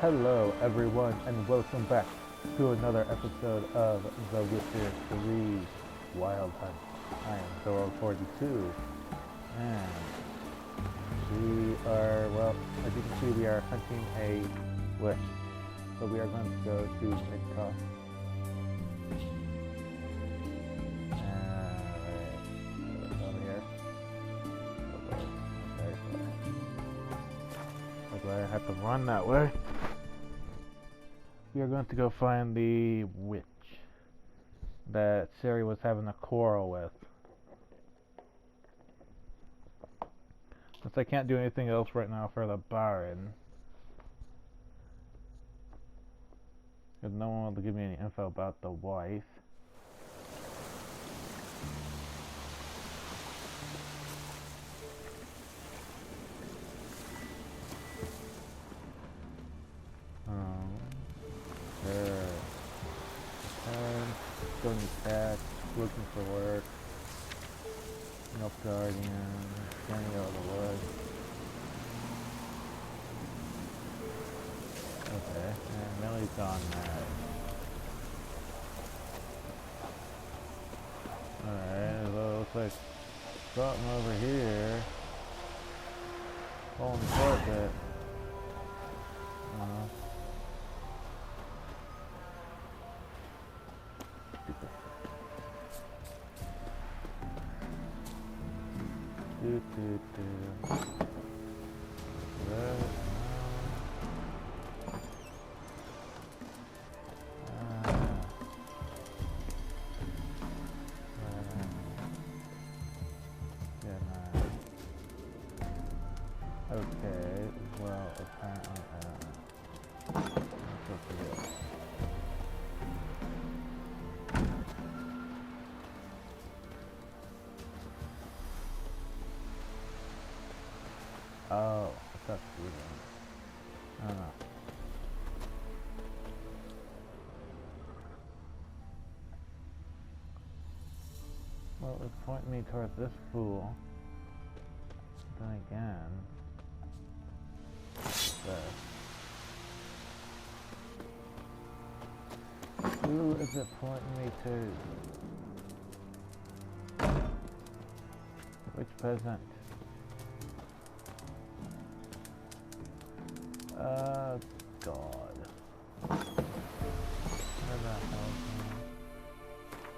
Hello, everyone, and welcome back to another episode of The Witcher 3 Wild Hunt. I am Thorold42, and as you can see, we are hunting a witch. So we are going to go to Midcost. Over here. Okay, I have to run that way. We are going to go find the witch that Ciri was having a quarrel with. Since I can't do anything else right now for the Baron, because no one will give me any info about the wife. Going back, looking for work. Milk Guardian, standing out of the woods. Okay, and Millie's gone mad. Alright, well, it looks like something over here. Falling apart a bit. Okay, well, apparently, I'm supposed to do. Oh, what's that feeling? I don't know. Well, it was pointing me towards this fool. Then again, who is it pointing me to? Which peasant? God. Where the hell is he?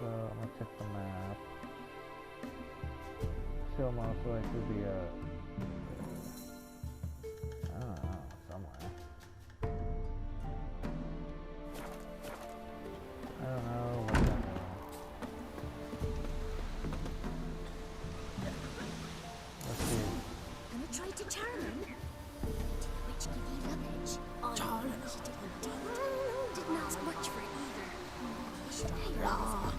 So, I'm gonna check the map. Still most likely be I don't know, somewhere. I don't know what the hell. Let's see. Gonna try to charm him? Which give you luggage? Charm? She did indeed. Didn't ask much for it either. You should hang on.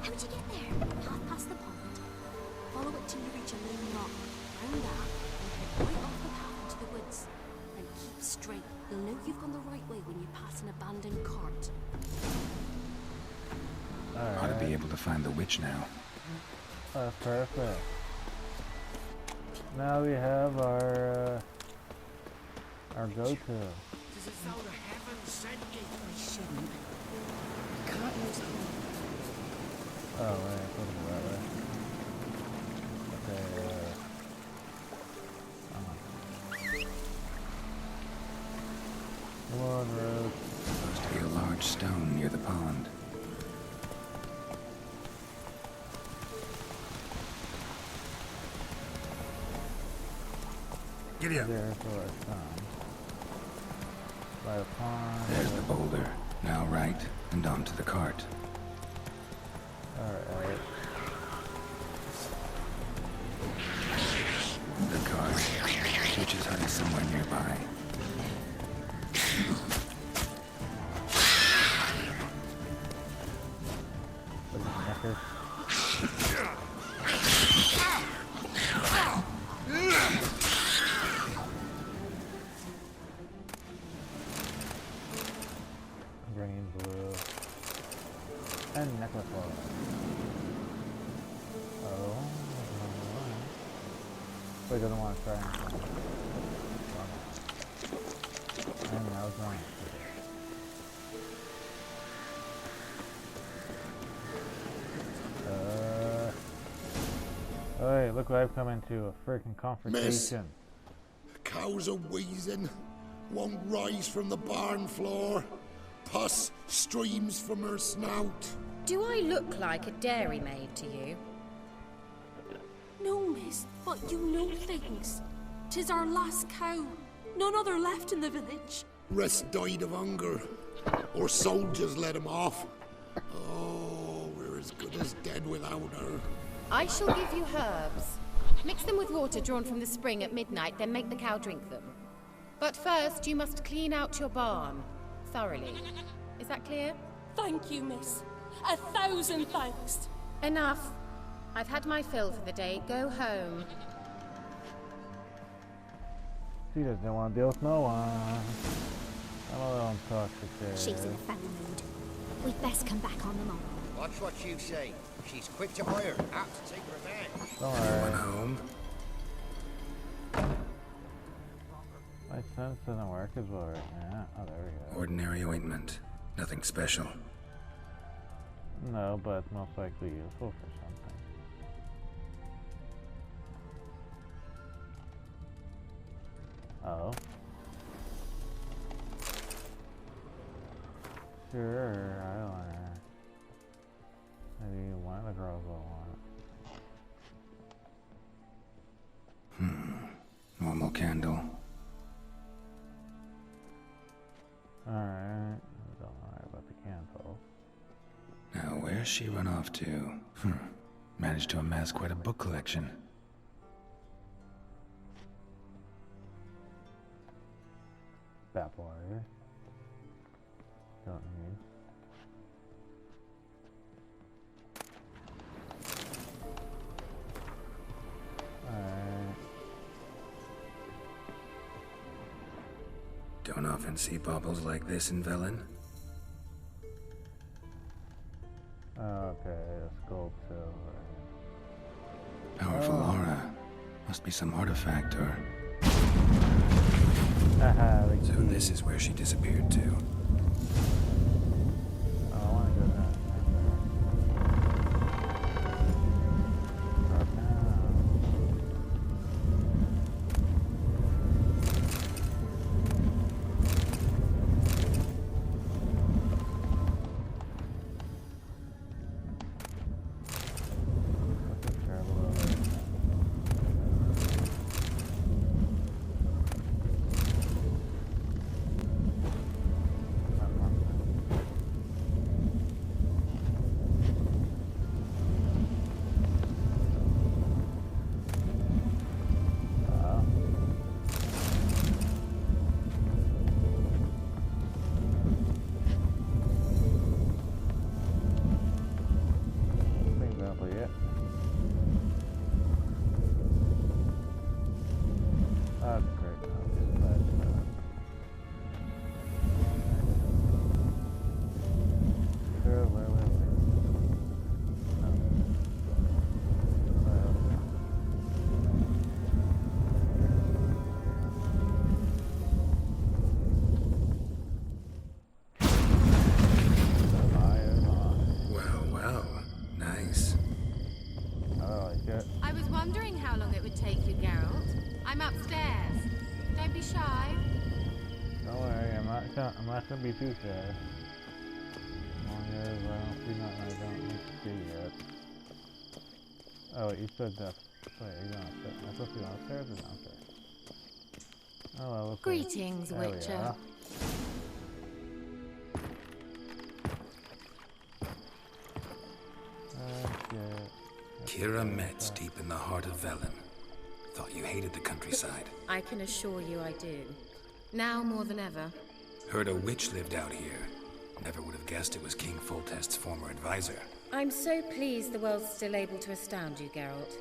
How'd you get there? Half past the pond. Follow it till you reach a lone rock. Round that, and head right off the path into the woods. And keep straight. You'll know you've gone the right way when you pass an abandoned cart. Ought to be able to find the witch now. Perfect. Now we have our go-to. Does it sound a heaven sent you? We shouldn't. Can't use it. Oh, right, put it that way. Okay, come on, Rose. Supposed to be a large stone near the pond. Giddy up. There's our son. By the pond. There's the boulder. Now right, and onto the cart. Alright. The cart. Witch is hiding somewhere nearby. Look at the knickers. Green, blue, and necklace wall. Oh, Wait, doesn't want to try anything. And now wrong? Hey, look what I've come into, a freaking confrontation. Cows are wheezing, won't rise from the barn floor. Pus streams from her snout. Do I look like a dairymaid to you? No, miss, but you know things. 'Tis our last cow. None other left in the village. Rest died of hunger, or soldiers let him off. Oh, we're as good as dead without her. I shall give you herbs. Mix them with water drawn from the spring at midnight, then make the cow drink them. But first, you must clean out your barn. Thoroughly. Is that clear? Thank you, miss. 1,000 thanks. Enough. I've had my fill for the day. Go home. She doesn't want to deal with no one. I'm a little intoxicated. She's in a funny mood. We'd best come back on the morrow. Watch what you say. She's quick to fire, apt to take revenge. Don't Anyone worry. home? My sense doesn't work as well right now. Oh, there we go. Ordinary ointment. Nothing special. No, but it's most likely useful for something. Oh. Sure, eyeliner. Maybe one of the girls will want it. Normal candle. Alright, don't worry about the candle. Now, where's she run off to? Managed to amass quite a book collection. Bath water. Don't need. Alright. Don't often see baubles like this in Velen. Okay, let's go silver. Powerful aura. Must be some artifact or... Haha, the So key. this is where she disappeared to. Oh, I wanna go down. Drop down. That's a terrible over. I think that'll be it. That's great. I'll get that done. Sure, where? Well, well. Nice. I like it. I was wondering how long it would take you, Geralt. I'm upstairs. Don't be shy. Don't worry, I'm not gonna be too sad. As long as I don't see nothing I don't need to see yet. Oh, wait, you said that. Wait, you're going upstairs. Am I supposed to be downstairs or downstairs? Oh, well, let's see. Greetings, There we Witcher. are. Okay. Kira Metz deep in the heart of Velen. Thought you hated the countryside. I can assure you I do. Now more than ever. Heard a witch lived out here. Never would have guessed it was King Foltest's former advisor. I'm so pleased the world's still able to astound you, Geralt.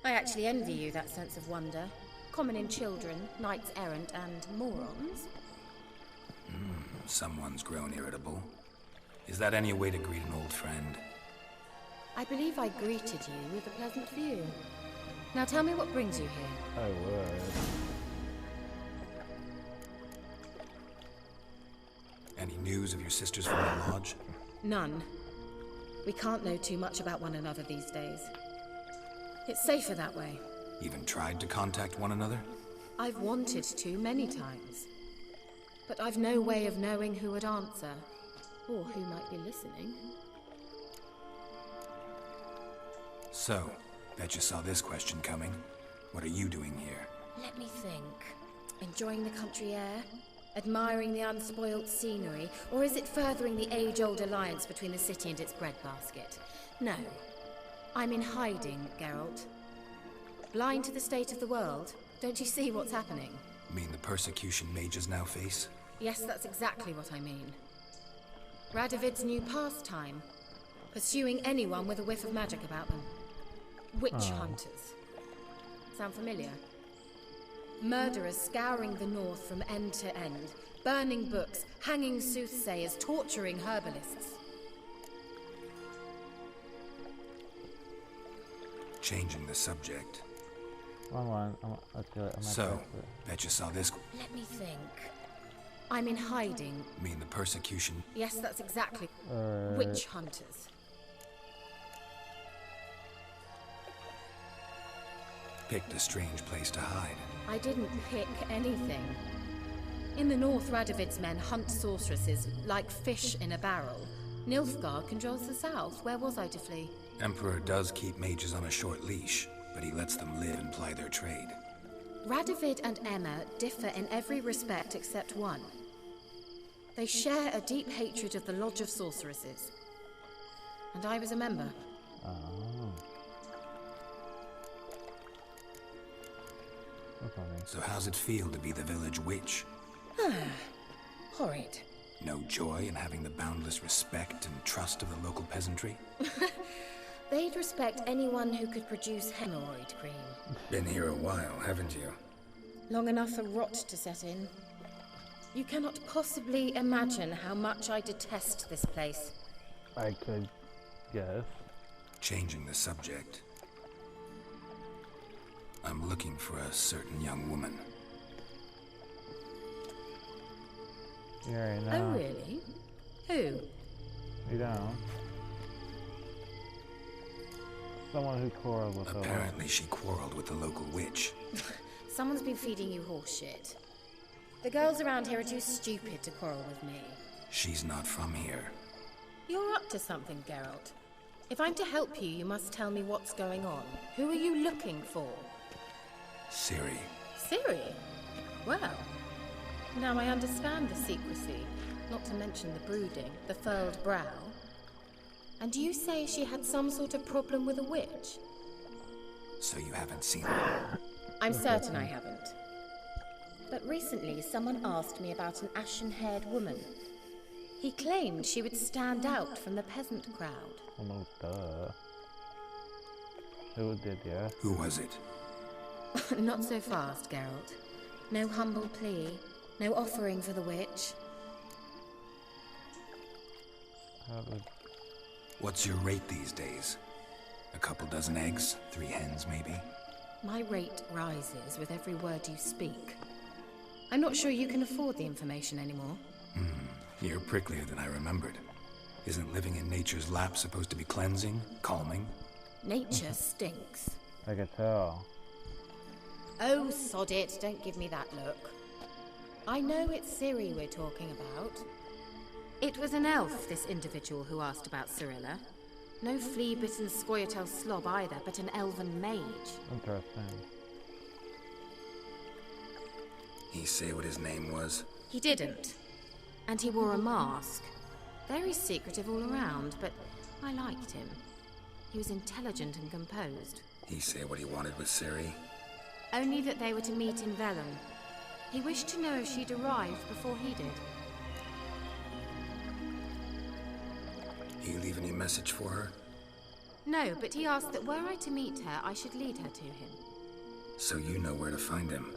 I actually envy you that sense of wonder. Common in children, knights errant, and morons. Someone's grown irritable. Is that any way to greet an old friend? I believe I greeted you with a pleasant view. Now tell me what brings you here. I would. Any news of your sisters from the lodge? None. We can't know too much about one another these days. It's safer that way. Even tried to contact one another? I've wanted to many times. But I've no way of knowing who would answer, or who might be listening. So, bet you saw this question coming. What are you doing here? Let me think. Enjoying the country air? Admiring the unspoilt scenery? Or is it furthering the age-old alliance between the city and its breadbasket? No. I'm in hiding, Geralt. Blind to the state of the world? Don't you see what's happening? Mean the persecution mages now face? Yes, that's exactly what I mean. Radovid's new pastime. Pursuing anyone with a whiff of magic about them. Witch hunters. Sound familiar? Murderers scouring the north from end to end, burning books, hanging soothsayers, torturing herbalists. Changing the subject. Okay, So, bet you saw this. Let me think. I'm in hiding. Mean the persecution? Yes, that's exactly. Alright. Witch hunters. Picked a strange place to hide. I didn't pick anything. In the north, Radovid's men hunt sorceresses like fish in a barrel. Nilfgaard controls the south. Where was I to flee? Emperor does keep mages on a short leash, but he lets them live and ply their trade. Radovid and Emma differ in every respect except one. They share a deep hatred of the Lodge of Sorceresses. And I was a member. Oh. That's funny. So how's it feel to be the village witch? Horrid. No joy in having the boundless respect and trust of the local peasantry? They'd respect anyone who could produce hemorrhoid cream. Been here a while, haven't you? Long enough for rot to set in. You cannot possibly imagine how much I detest this place. I could guess. Changing the subject. I'm looking for a certain young woman. You already know. Oh, really? Who? You don't. Someone who quarreled with Apparently she quarreled with the local witch. Someone's been feeding you horseshit. The girls around here are too stupid to quarrel with me. She's not from here. You're up to something, Geralt. If I'm to help you, you must tell me what's going on. Who are you looking for? Ciri. Ciri? Well, now I understand the secrecy, not to mention the brooding, the furrowed brow. And you say she had some sort of problem with a witch? So you haven't seen her? I'm certain I haven't. But recently, someone asked me about an ashen-haired woman. He claimed she would stand out from the peasant crowd. Well, no, duh. Who did, yeah? Who was it? Not so fast, Geralt. No humble plea, no offering for the witch. How would... What's your rate these days? A couple dozen eggs? 3 hens, maybe? My rate rises with every word you speak. I'm not sure you can afford the information anymore. You're pricklier than I remembered. Isn't living in nature's lap supposed to be cleansing, calming? Nature stinks. I could tell. Oh, sod it, don't give me that look. I know it's Ciri we're talking about. It was an elf, this individual who asked about Cirilla. No flea-bitten Scoia'tael slob either, but an elven mage. Interesting. He say what his name was? He didn't. And he wore a mask. Very secretive all around, but I liked him. He was intelligent and composed. He say what he wanted with Ciri? Only that they were to meet in Velen. He wished to know if she'd arrived before he did. He leave any message for her? No, but he asked that were I to meet her, I should lead her to him. So you know where to find him?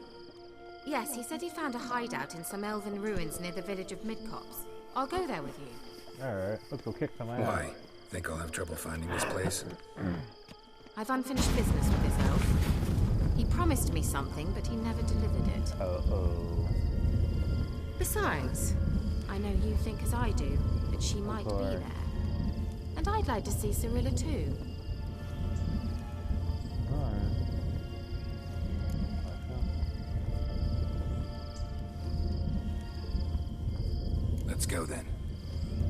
Yes, he said he found a hideout in some elven ruins near the village of Midcopse. I'll go there with you. Alright, let's go kick some ass. Why? Think I'll have trouble finding this place? I've unfinished business with this elf. He promised me something, but he never delivered it. Uh-oh. Besides, I know you think as I do, that she might be course. there. And I'd like to see Cyrilla too. Alright. Let's go then.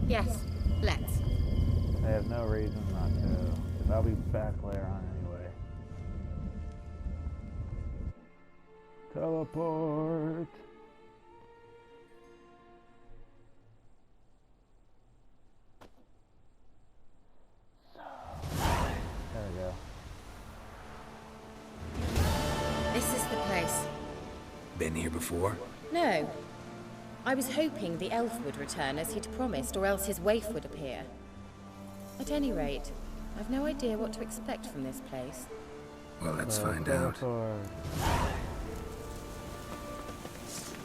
Yes, let's. I have no reason not to, because I'll be back later on anyway. Teleport! There we go. This is the place. Been here before? No. I was hoping the elf would return as he'd promised, or else his waif would appear. At any rate, I've no idea what to expect from this place. Well, let's find out. Teleport.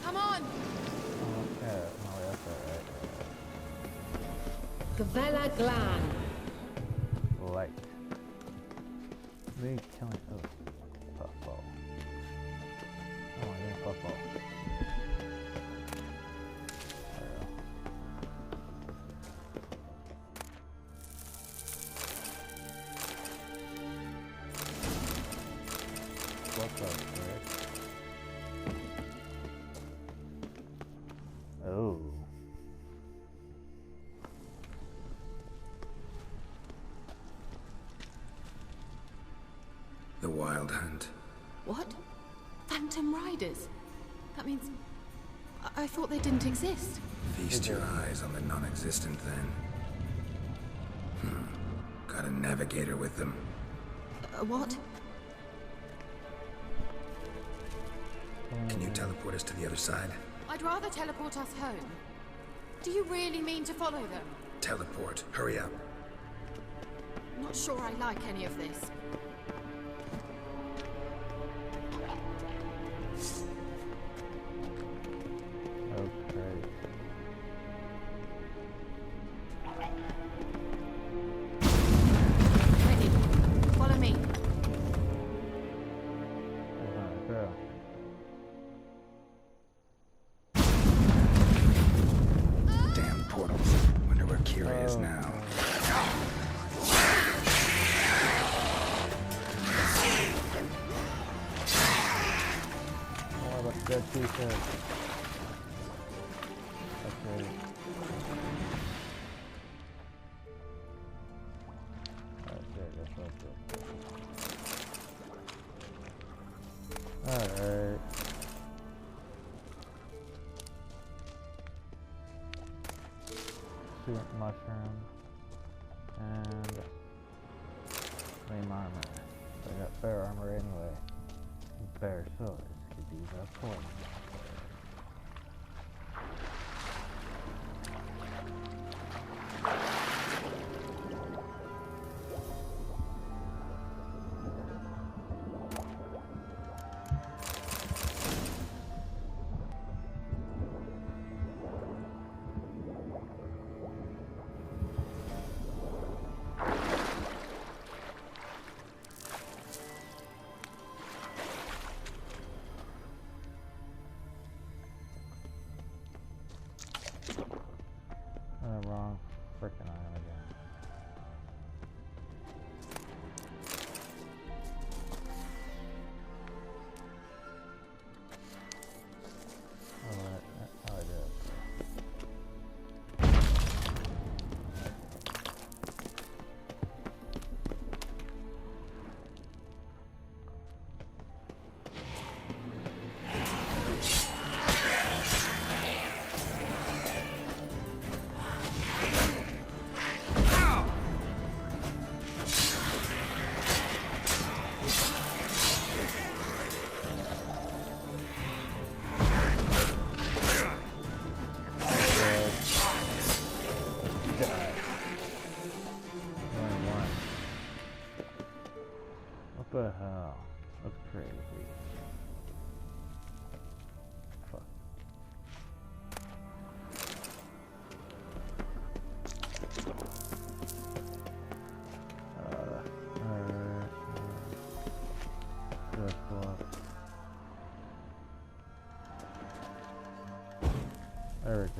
Come on! Oh, yeah, no, that's alright. Gavella Glan. Light. Me killing. Oh, puffball. Oh, I didn't puffball. What's up, Rick? Oh. The Wild Hunt. What? Phantom Riders? That means... I thought they didn't exist. Feast your eyes on the non-existent then. Got a navigator with them. What? Can you teleport us to the other side? I'd rather teleport us home. Do you really mean to follow them? Teleport. Hurry up. Not sure I like any of this. Okay. Ready. Follow me. Alright, go. Damn portals. Wonder where Kira is now. Oh, that's good t-shirt. Okay. Okay, that's alright. Suit mushroom. And flame armor. I got fair armor anyway. Bear swords could use that point. Wrong frickin' item again. Alright, that's how I do it.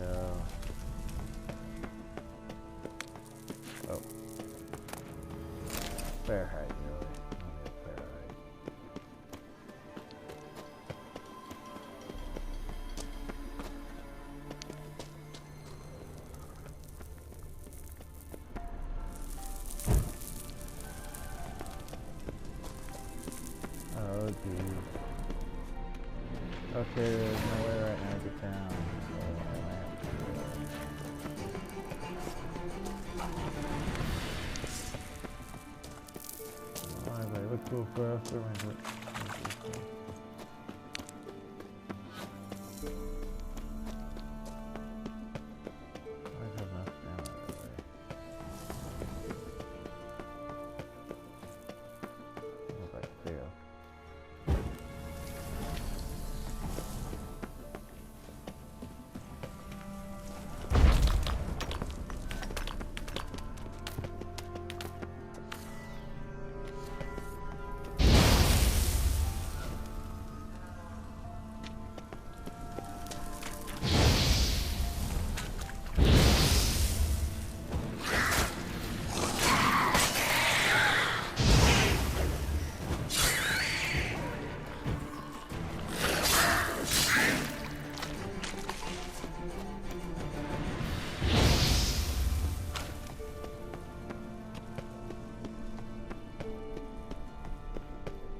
go. Oh. Fair height, really. Only a fair height. Oh, geez. Okay, there's no way right now to get down. So I might have to do it. Alright, let's go faster. I have enough stamina that way. If I fail.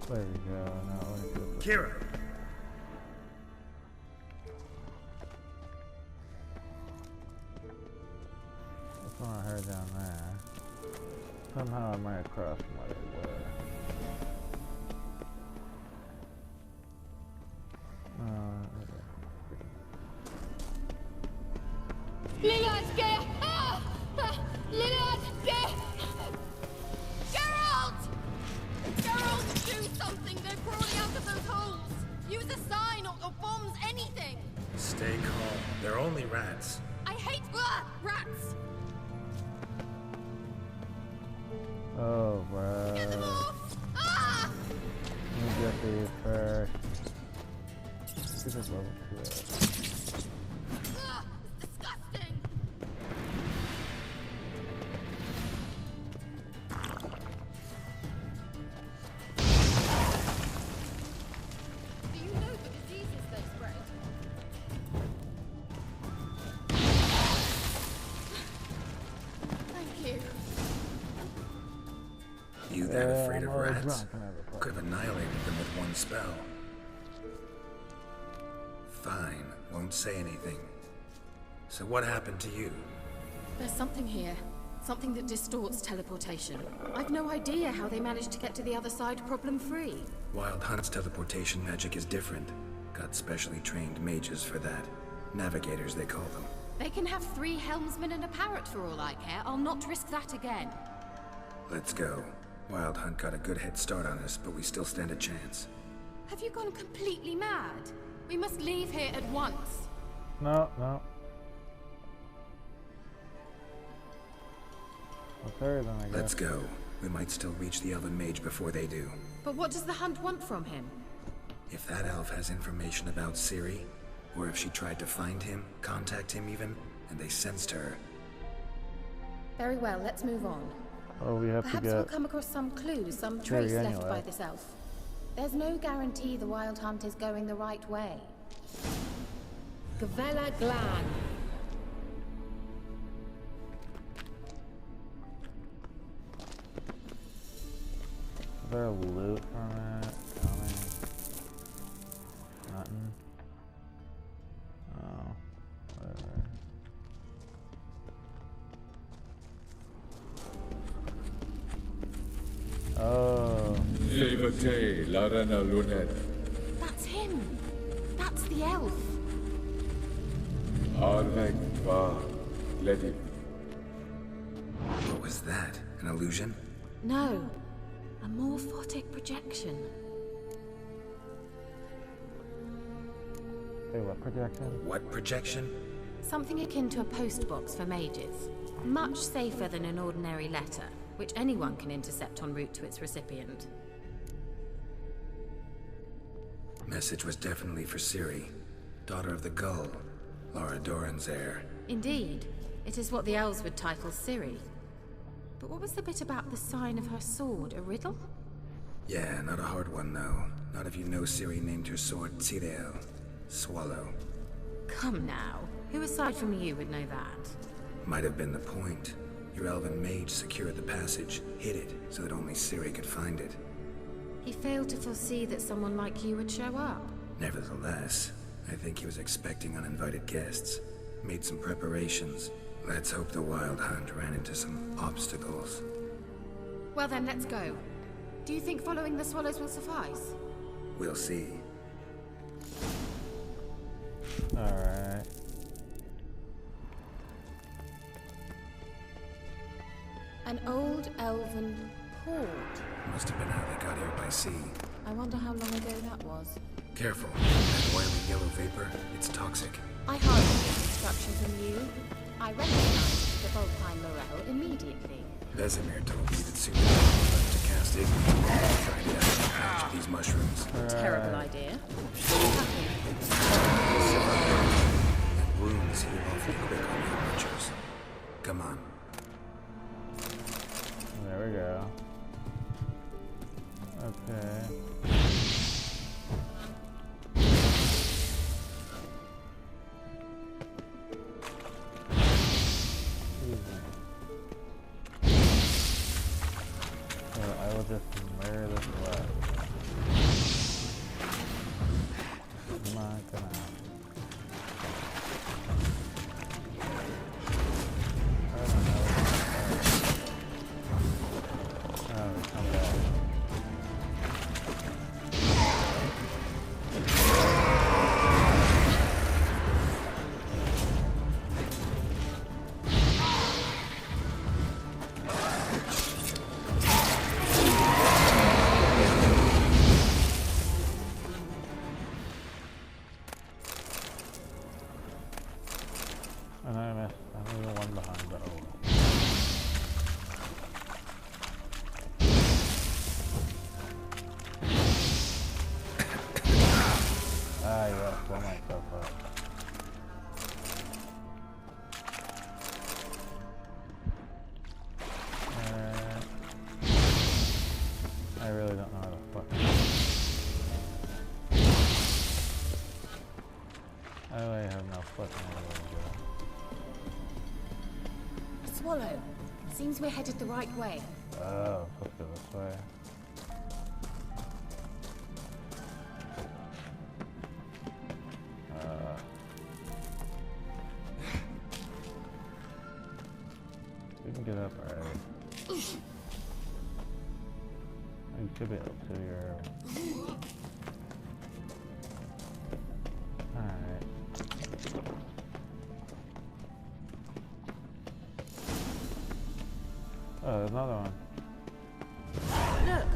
There we go. Now let's go. Kira! That's what I heard down there. Somehow I might have crossed from where they were. Lillard, get! Lillard, get! Geralt! Geralt, do something! They're crawling out of those holes! Use a sign or bombs, anything! Stay calm. They're only rats. I hate rats! Oh, bro. Get them off! Ah! Let me get these first. This is level 2. Ah, it's disgusting! Do you know the diseases they spread? Thank you. You that afraid of I'm always rats? drunk whenever I play. Could have annihilated them with one spell. Fine, won't say anything. So what happened to you? There's something here. Something that distorts teleportation. I've no idea how they managed to get to the other side problem-free. Wild Hunt's teleportation magic is different. Got specially trained mages for that. Navigators, they call them. They can have 3 helmsmen and a parrot for all I care. I'll not risk that again. Let's go. Wild Hunt got a good head start on us, but we still stand a chance. Have you gone completely mad? We must leave here at once. No. Well, third then I guess. Let's go. We might still reach the Elven Mage before they do. But what does the Hunt want from him? If that elf has information about Ciri, or if she tried to find him, contact him even, and they sensed her. Very well, let's move on. Oh, we have Perhaps to we'll get. come across some clues, some Ciri trace left anyway. by this elf. There's no guarantee the Wild Hunt is going the right way. Gavella Glan. Is there a loot from it? Coming? Nothing. Oh, whatever. Oh, Levate, Larana Lunet, That's him. That's the elf. Arvek Va, Ledi. What was that? An illusion? No, a morphotic projection. hey, what projection? What projection? Something akin to a postbox for mages. Much safer than an ordinary letter, which anyone can intercept en route to its recipient. Message was definitely for Ciri, daughter of the Gull. Laura Doran's heir. Indeed. It is what the elves would title Ciri. But what was the bit about the sign of her sword? A riddle? Yeah, not a hard one though. Not if you know Ciri named her sword Tirael. Swallow. Come now. Who aside from you would know that? Might have been the point. Your elven mage secured the passage, hid it, so that only Ciri could find it. He failed to foresee that someone like you would show up. Nevertheless, I think he was expecting uninvited guests. Made some preparations. Let's hope the Wild Hunt ran into some obstacles. Well then, let's go. Do you think following the swallows will suffice? We'll see. Alright. An old elven port. Must have been how they got here by sea. I wonder how long ago that was. Careful. That oily yellow vapor, it's toxic. I hardly get instruction from you. I recognized the Volpine Morel immediately. Vesemir told me that soon enough to cast it. Trying to patch these mushrooms. Terrible idea. What happened? And wounds heal awfully quick on the adventures. Come on. There we go. Okay. I will just wear this away. Come on, come on. I don't know. Oh, come back. And I missed. I'm the one behind, but oh. Ah, yeah, blow myself up. I really don't know how to fucking. I really have no fucking idea what to do. Swallow. Seems we're headed the right way. Oh, let's go this way. We can get up already. You should be able to here. Alright. Oh, there's another one. Look,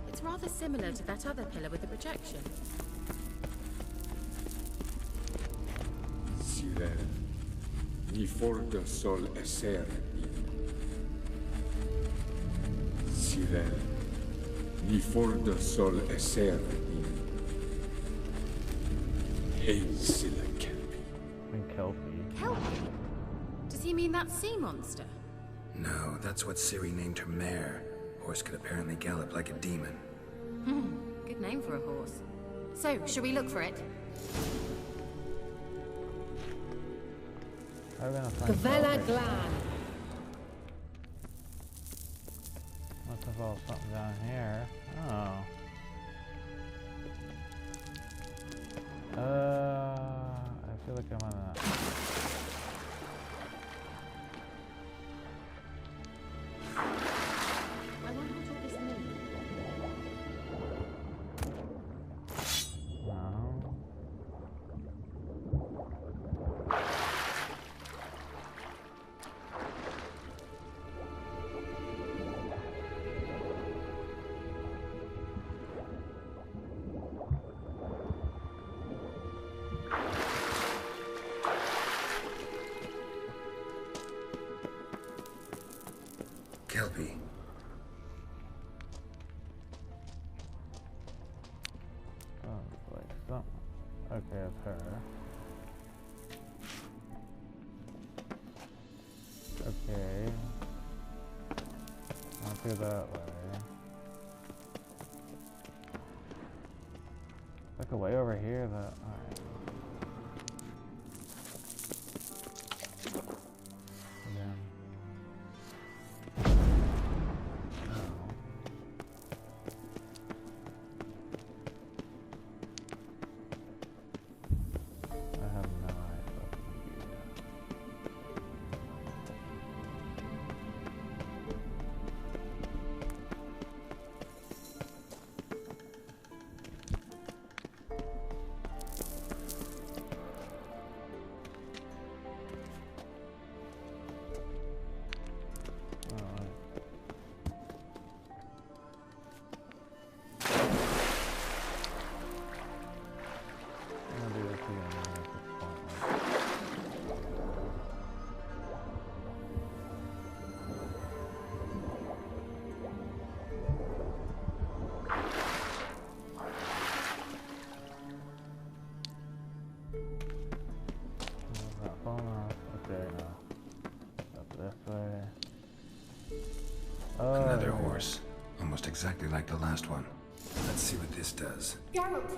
it's rather similar to that other pillar with the projection. Sirel, ni forda sol esser. Sirel, ni forda sol esser. Hail Silla Kelpie. And Kelpie. Kelpie? Does he mean that sea monster? No, that's what Ciri named her mare. Horse could apparently gallop like a demon. Good name for a horse. So, shall we look for it? How are we gonna find Gavella Kelpie? Glan. Must involve something down here. Oh. I feel like I'm on a... I wonder what all this means. No. Kelpie. Sounds like something. Okay, it's her. through that way. Like a way over here that. Alright. Again. I have no idea what to do. Alright. I'm gonna do this again at this point. That phone off. Okay, now. Up this way. Another horse. Almost exactly like the last one. Let's see what this does. Geralt,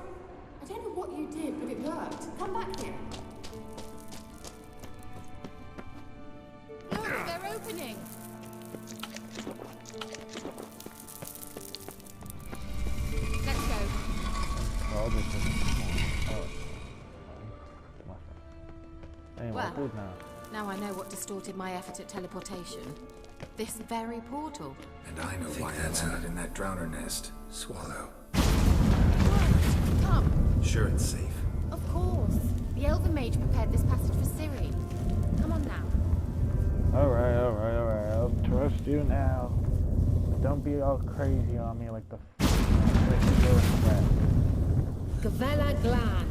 I don't know what you did, but it worked. Come back here. Look, they're opening. Let's go. Oh, this is oh. Anyway, Well. good now. Now I know what distorted my effort at teleportation. This very portal. And I know why that's not in that drowner nest. Swallow. Come. Sure it's safe. Of course. The Elven Mage prepared this passage for Ciri. Come on now. Alright, I'll trust you now. Don't be all crazy on me like the Gavella Glan.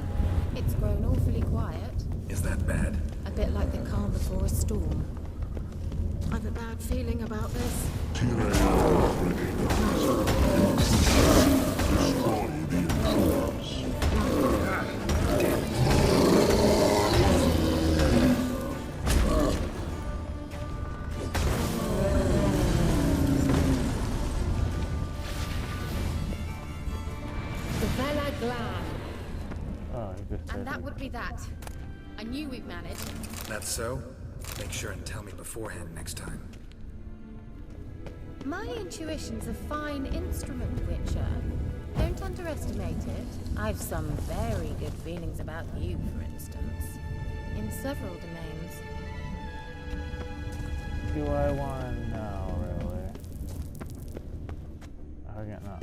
It's grown awfully quiet. Is that bad? A bit like the calm before a storm. I've a bad feeling about this. Gavella Glan. Oh, he just And that would be that. I knew we'd manage. That's so? Make sure and tell me beforehand next time. My intuition's a fine instrument, Witcher. Don't underestimate it. I've some very good feelings about you, for instance. In several domains. do I want to know, really? Okay, no.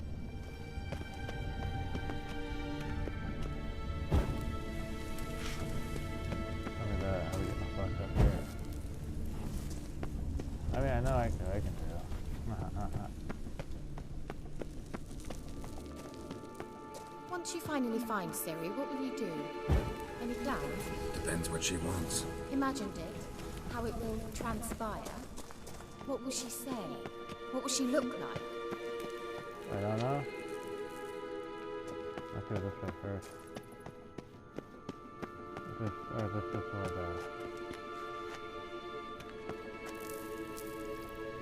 Look at that, how we get the fuck up here. I mean, I know I can do it. Once you finally find Ciri, what will you do? Any plans? Depends what she wants. Imagined it? How it will transpire? What will she say? What will she look like? I don't know. Let's do this one first. Is this what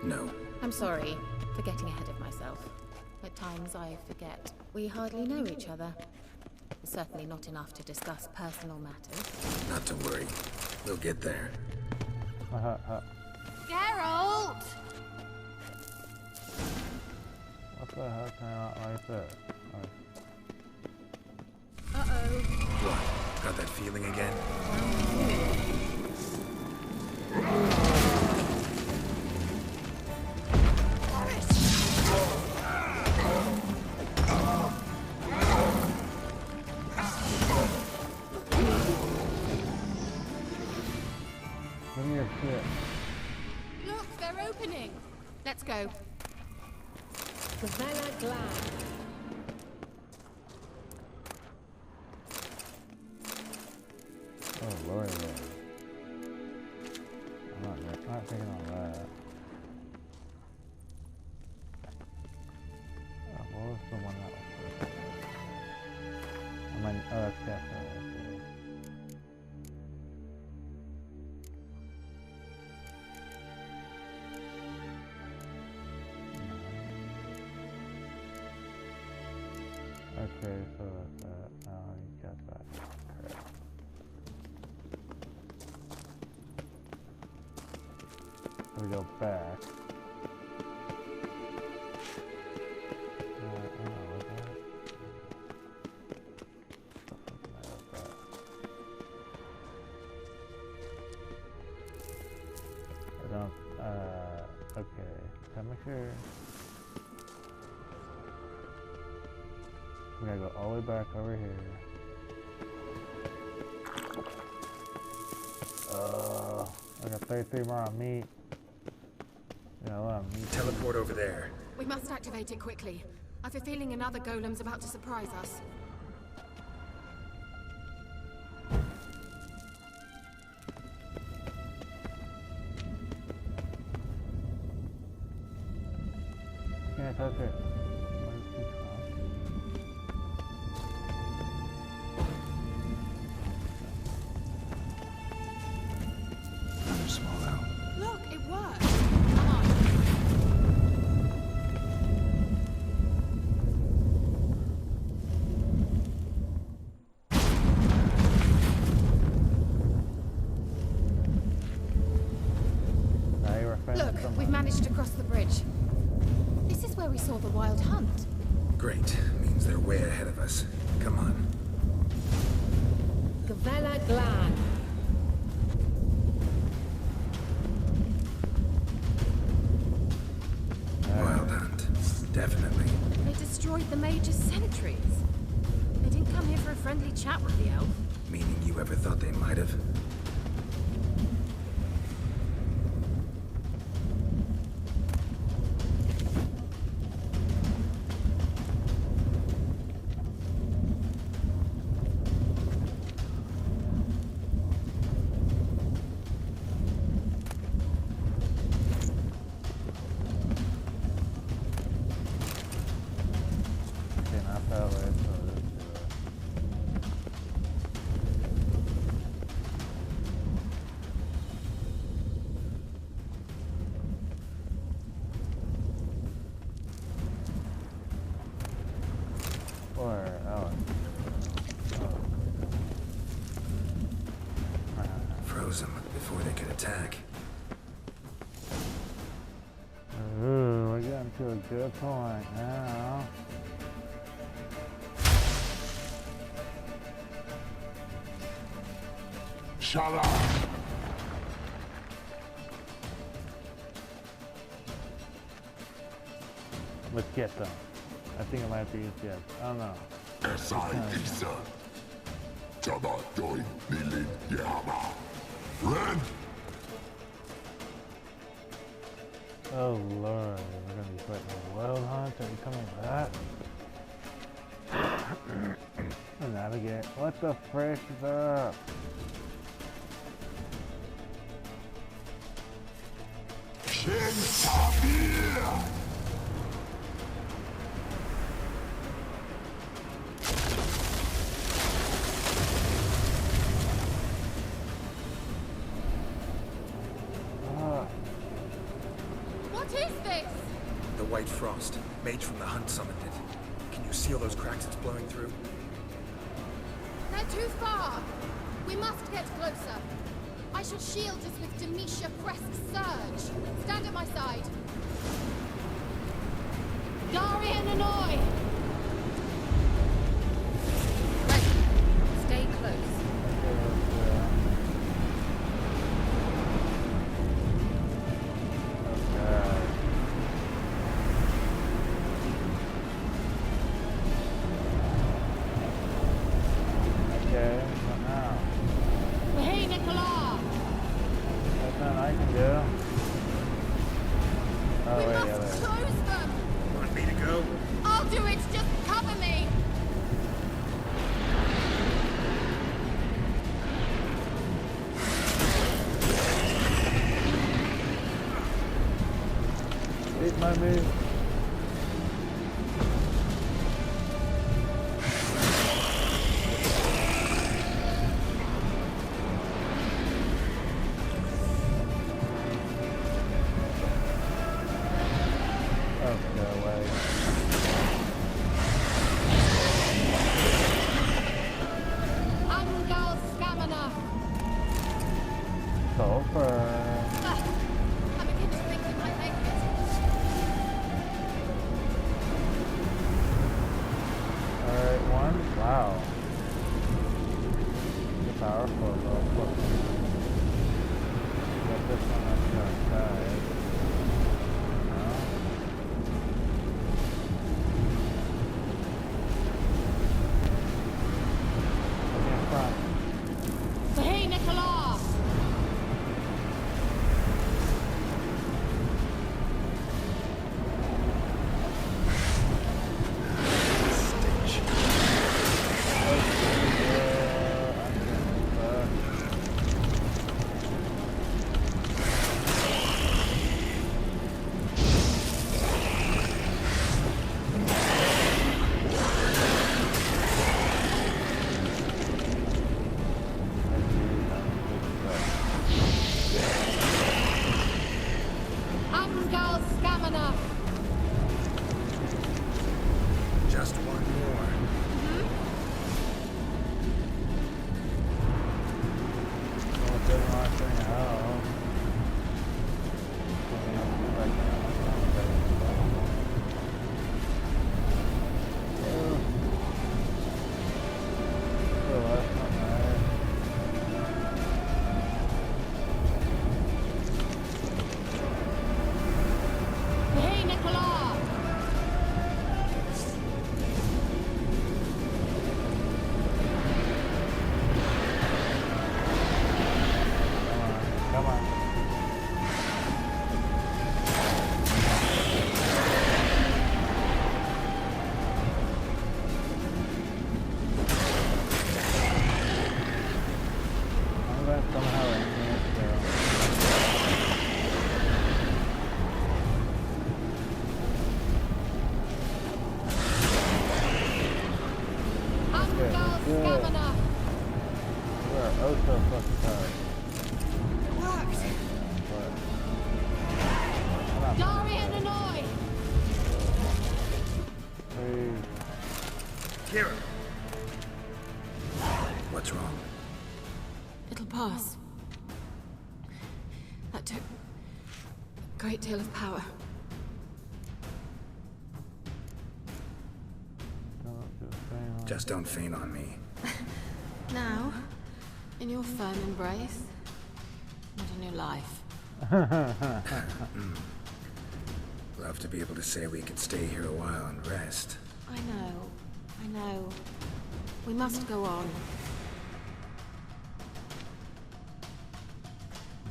No. I'm sorry for getting ahead of myself. At times I forget we hardly know each other. Certainly not enough to discuss personal matters. Not to worry. We'll get there. Geralt! What the heck can I not like this? Uh-oh. What? Got that feeling again? Give me your shit. Look, they're opening. Let's go. Gavella Glan. Oh lord, lord. I'm not taking all that. Oh, what was the one that was first? Oh, that's Cafe. so that's that. Oh, you got that. Crap. We go back. Okay, can I make sure? We gotta go all the way back over here. I got 33 more on meat. Yeah, a lot of meat. Teleport over there. We must activate it quickly. I have a feeling another golem's about to surprise us. Can't touch it. Another small owl. Look, it worked. Come on. Look, we've managed to cross the bridge. This is where we saw the wild hunt. Great. Means they're way ahead of us. Come on. Gavella Glan. Wild hunt. Definitely. They destroyed the Mage's sentries. They didn't come here for a friendly chat with the elf. Meaning you ever thought they might have? Froze them before they could attack. Ooh, we're getting to a good point now. Shut up! Let's get them. I think it might be yes. I don't know. S.I.Isa. Tabadoin Nilin Yama. Ren! Oh lord, we're gonna be fighting a wild hunt. Are you coming back? Navigate. What the frick is up? Shintabir! What is this? The White Frost. Mage from the hunt summoned it. Can you seal those cracks it's blowing through? They're too far. We must get closer. I shall shield us with Demetia Kresk's surge. Stand at my side. Darian Annoy! Ready. Stay close. My move. Oh, go away. over. I begin to think you might make it. Alright, one. Wow. You're powerful, though. Got this one on the side. No? Look in front. Hey, Nicolas! Amgal Stamina! Just one more. Well, it doesn't want to bring it out. The last one there. Hey, Nicolas! Come on. I'm going to somehow aim it, so. Amgal good. Stamina! You are oh so fucking tired. Works! But, come on. Darian Hanoi! Please. Kira! What's wrong? It'll pass. That took a great deal of power. Just don't faint on me. Now, in your firm embrace, and a new life. Love to be able to say we could stay here a while and rest. I know. We must go on.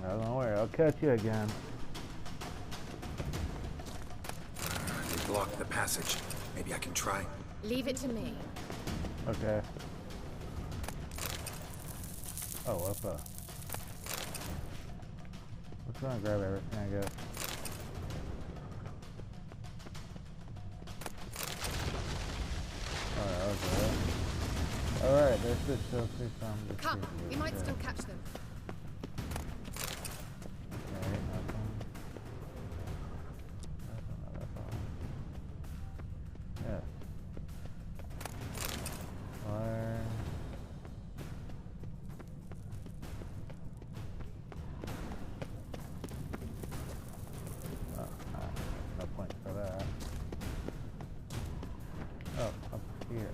No, don't worry, I'll catch you again. They blocked the passage. Maybe I can try. Leave it to me. Okay. Oh, what's up? Let's go and grab everything, I guess. Alright, that was it. Alright, this should still see some. Come, we might still catch them. Okay, nothing. That's another phone. Yes. Fire. No point for that. Oh, up here.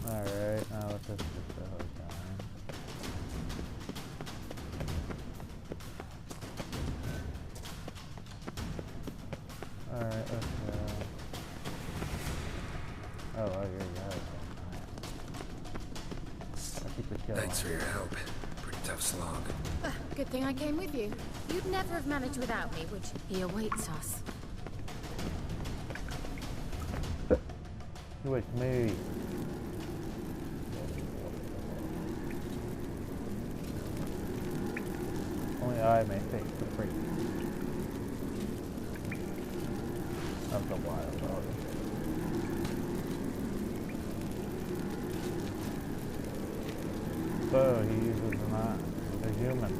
Alright, now let's just the whole time. Alright, let's go. Oh, I hear you have it. I'll keep the kill Thanks on. for your help. Pretty tough slog. Good thing I came with you. You'd never have managed without me, would you? He awaits us. With me. Only I may face the freak of the wild dog. So he uses a human.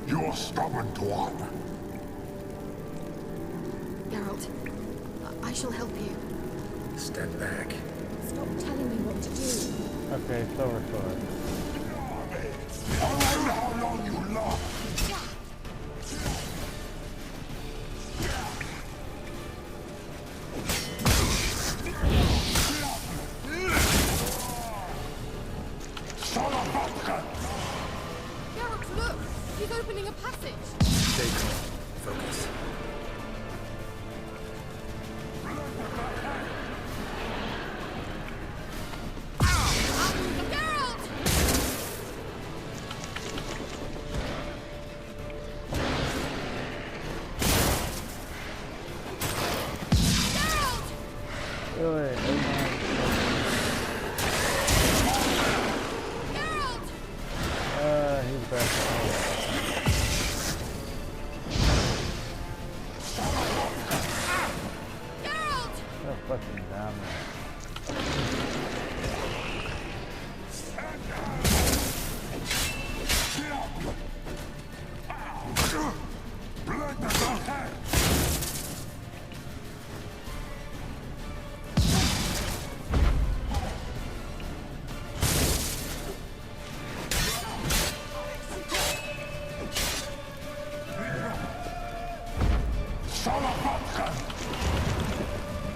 You're stubborn, Tuan. Geralt, I shall help you. Step back. Stop telling me what to do. Okay, silver sword. I wonder how long you last. Geralt, look! He's opening a passage! Stay calm. Focus. Geralt! Wait, he's back. Oh, fucking damn it.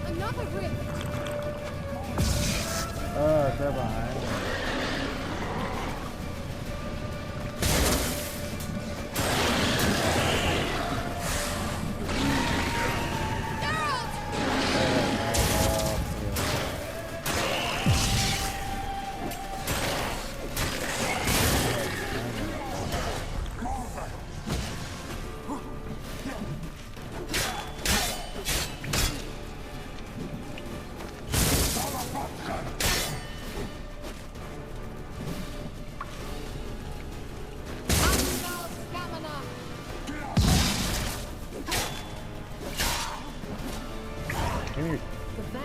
Another rift! Oh, they're behind him.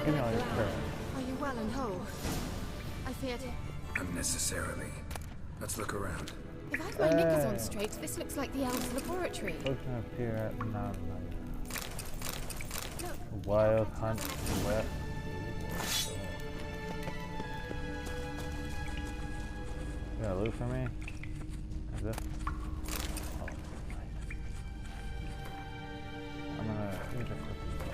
Give me all your crap. Are you well and whole? I feared... Unnecessarily. Let's look around. If I've my knickers on straight, this looks like the elves' laboratory. Potion appear at Nana. Look, Wild hunt west. You got loot for me? Is this? Oh, nice. I'm gonna use a quick spell.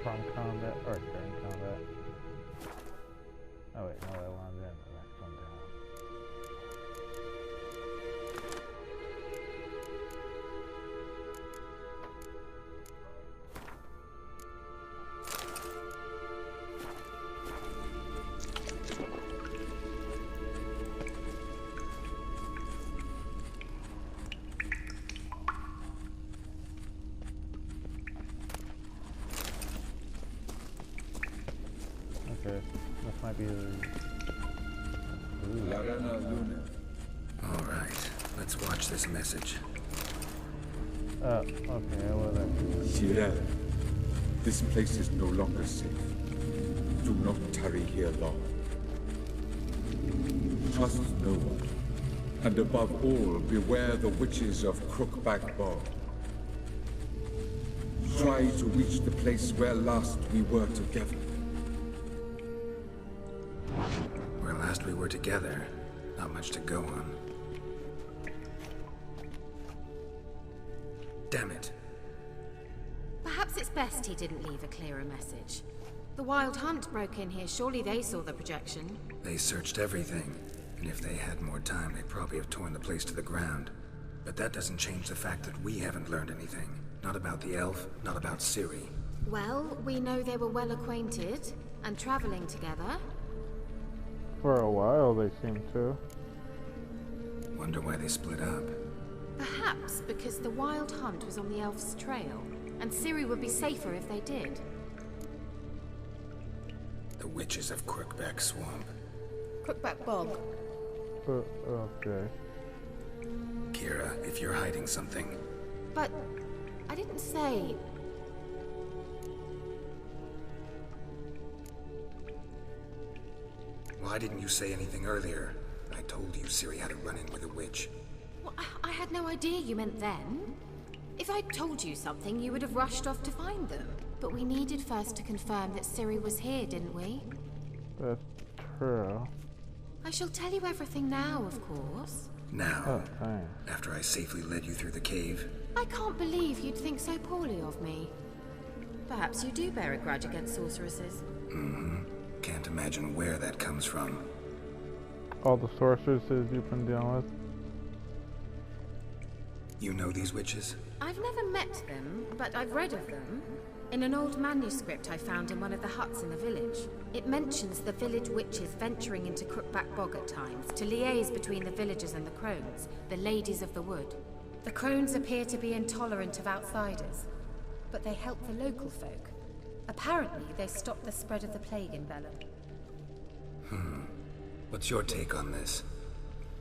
From combat or during combat. Oh wait, no, that one's in. The next one down. Okay, this might be the... Ooh. Larana Luna. All right, let's watch this message. Okay, well then. Cyril, this place is no longer safe. Do not tarry here long. Trust no one. And above all, beware the witches of Crookback Bog. Try to reach the place where last we were together. Where last we were together, not much to go on. Damn it. perhaps it's best he didn't leave a clearer message. The Wild Hunt broke in here. Surely they saw the projection. They searched everything, and if they had more time, they'd probably have torn the place to the ground. But that doesn't change the fact that we haven't learned anything. Not about the elf, not about Ciri. Well, we know they were well acquainted and traveling together. For a while, they seem to. Wonder why they split up. Perhaps because the Wild Hunt was on the elf's trail, and Ciri would be safer if they did. The witches of Crookback Swamp. Crookback Bog. Okay. Kira, if you're hiding something, But I didn't say. Why didn't you say anything earlier? I told you Ciri had a run-in with a witch. Well, I had no idea you meant then. If I'd told you something, you would have rushed off to find them. But we needed first to confirm that Ciri was here, didn't we? That's true. I shall tell you everything now, of course. Now, Oh, thanks. after I safely led you through the cave, I can't believe you'd think so poorly of me. Perhaps you do bear a grudge against sorceresses. can't imagine where that comes from. All the sorceresses you've been dealing with. You know these witches? I've never met them, but I've read of them. In an old manuscript I found in one of the huts in the village, it mentions the village witches venturing into Crookback Bog at times to liaise between the villagers and the crones, the ladies of the wood. The crones appear to be intolerant of outsiders, but they help the local folk. Apparently, they stopped the spread of the plague in Velen. What's your take on this?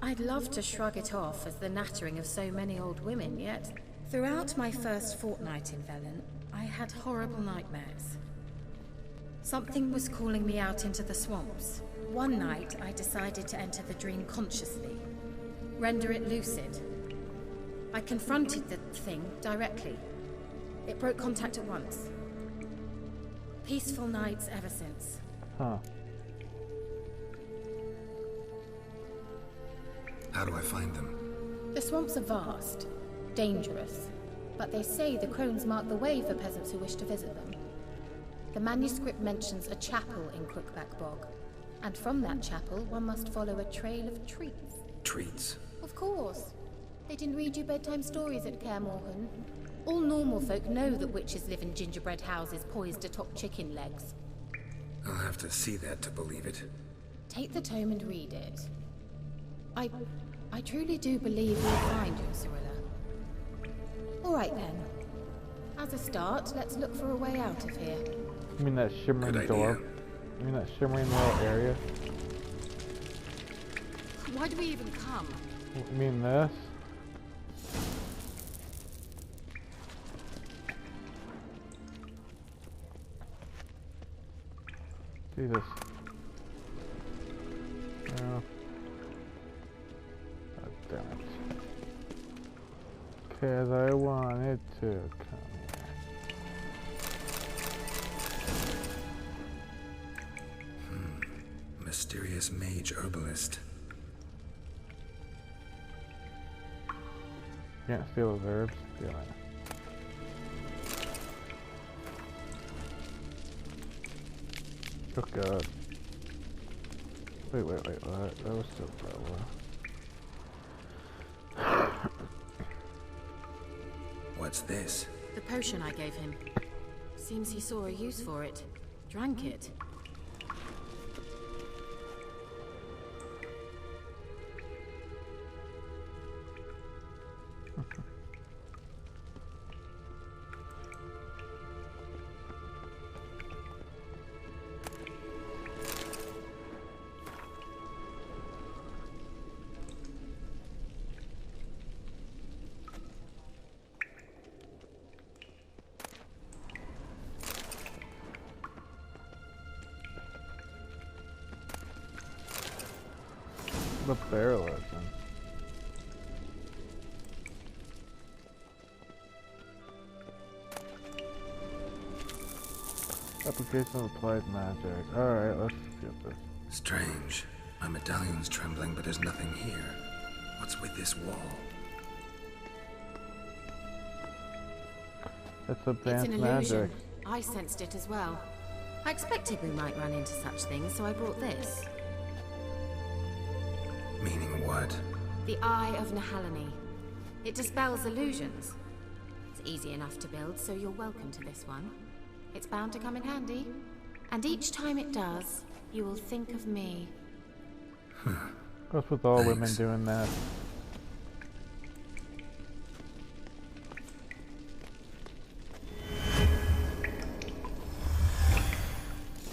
I'd love to shrug it off as the nattering of so many old women, yet throughout my first fortnight in Velen, I had horrible nightmares. Something was calling me out into the swamps. One night, I decided to enter the dream consciously, render it lucid. I confronted the thing directly. It broke contact at once. Peaceful nights ever since. Huh. How do I find them? The swamps are vast, dangerous, but they say the crones mark the way for peasants who wish to visit them. The manuscript mentions a chapel in Crookback Bog, and from that chapel one must follow a trail of treats. Treats? Of course. They didn't read you bedtime stories at Kaer Morhen. All normal folk know that witches live in gingerbread houses poised atop chicken legs. I'll have to see that to believe it. Take the tome and read it. I truly do believe you'll find your Cirilla. All right then. As a start, let's look for a way out of here. You mean that shimmering Good door? idea. You mean that shimmering little area? Why do we even come? You mean this? Jesus. Oh. God damn it. Cause I wanted to come here. Mysterious mage herbalist. Can't steal his herbs. Steal it. Oh god. Wait, what? That was so bad. What's this? The potion I gave him. Seems he saw a use for it. Drank it. The bear lesson. Application of applied magic. Alright, let's get this. Strange. My medallion's trembling, but there's nothing here. What's with this wall? It's advanced It's an magic. illusion. I sensed it as well. I expected we might run into such things, so I brought this. Meaning what? The Eye of Nehaleni. It dispels illusions. It's easy enough to build, so you're welcome to this one. It's bound to come in handy. And each time it does, you will think of me. What's with all women Thanks. doing that?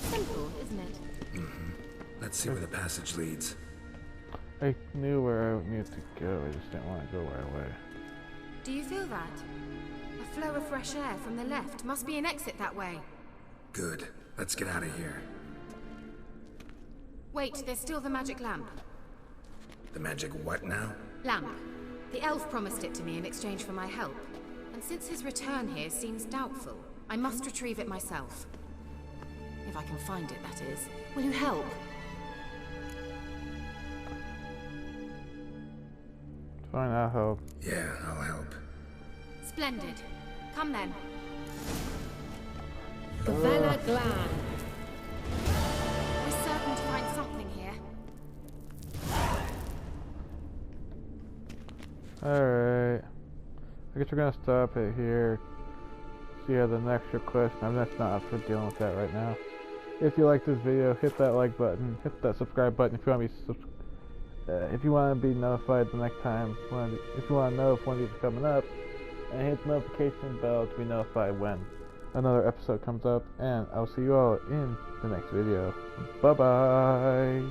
Simple, isn't it? Let's see where the passage leads. I knew where I needed to go, I just didn't want to go right away. Do you feel that? A flow of fresh air from the left. Must be an exit that way. Good. Let's get out of here. Wait, there's still the magic lamp. The magic what now? Lamp. The elf promised it to me in exchange for my help. And since his return here seems doubtful, I must retrieve it myself. If I can find it, that is. Will you help? Fine, I'll help. Yeah, I'll help. Splendid. Come then. Gavella Glan. We're certain to find something here. Alright. I guess we're gonna stop it here. See how the next request. I'm just not up for dealing with that right now. If you like this video, hit that like button, hit that subscribe button if you want to be if you want to be notified the next time, if you want to know if one of these is coming up, and hit the notification bell to be notified when another episode comes up, and I'll see you all in the next video. Bye bye!